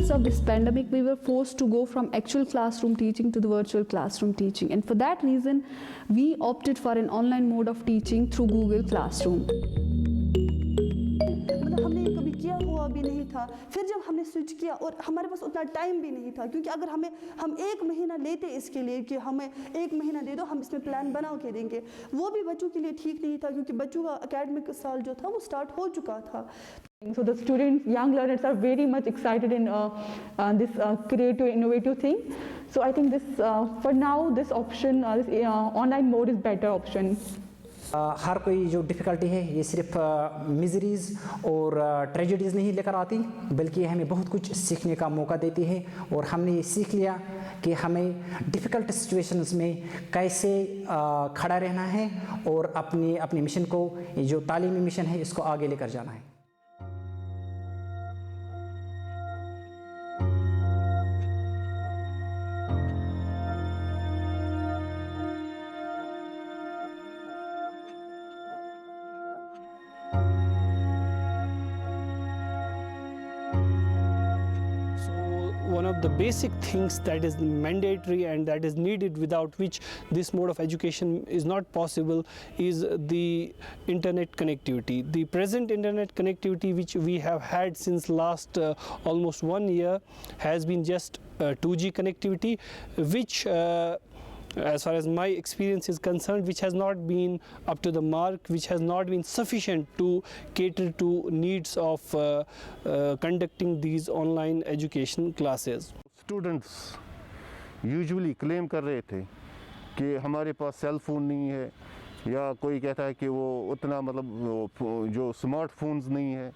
because of this pandemic, we were forced to go from actual classroom teaching to the virtual classroom teaching. And for that reason, we opted for an online mode of teaching through Google Classroom. हमने कभी किया हुआ भी नहीं था। फिर जब हमने स्विच किया और हमारे पास उतना टाइम भी नहीं था, क्योंकि अगर हम 1 महीना लेते इसके लिए कि हमें 1 महीना दे दो, हम इसमें प्लान बना के देंगे, वो भी बच्चों के लिए ठीक नहीं था, क्योंकि बच्चों का एकेडमिक साल जो था वो स्टार्ट हो चुका था। So the students, young learners are very much excited in this creative, innovative thing. So I think this, for now, this option, this online mode is better option. हर कोई जो डिफ़िकल्टी है ये सिर्फ मिजरीज़ और ट्रेजेडीज़ नहीं लेकर आती, बल्कि हमें बहुत कुछ सीखने का मौका देती है। और हमने ये सीख लिया कि हमें डिफ़िकल्ट सिचुएशंस में कैसे खड़ा रहना है और अपने मिशन को, ये जो तालीमी मिशन है, इसको आगे लेकर जाना है। One of the basic things that is mandatory and that is needed, without which this mode of education is not possible, is the internet connectivity. The present internet connectivity which we have had since last almost 1 year has been just 2G connectivity, which as far as my experience is concerned, which has not been up to the mark, which has not been sufficient to cater to needs of conducting these online education classes. Students usually claim कर रहे थे कि हमारे पास cell phone नहीं है, या कोई कहता है कि वो उतना मतलब जो स्मार्टफोन्स नहीं है,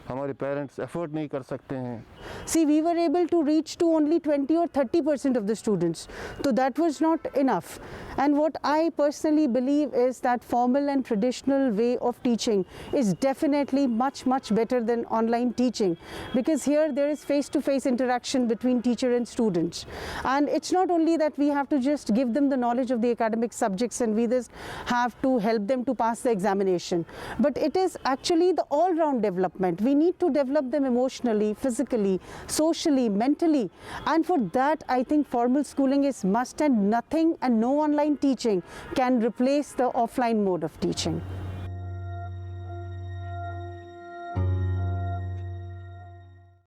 हमारे पेरेंट्स एफर्ट नहीं कर सकते हैं। See, we were able to reach to only 20 or 30% of the students, so that was not enough. And what I personally believe is that formal and traditional way of teaching is definitely much better than online teaching, because here there is face-to-face interaction between teacher and students. And it's not only that we have to just give them the knowledge of the academic subjects and we just have to help them to pass the examination, but it is actually the all-round development. We need to develop them emotionally, physically, socially, mentally, and for that I think formal schooling is must, and nothing and no online teaching can replace the offline mode of teaching.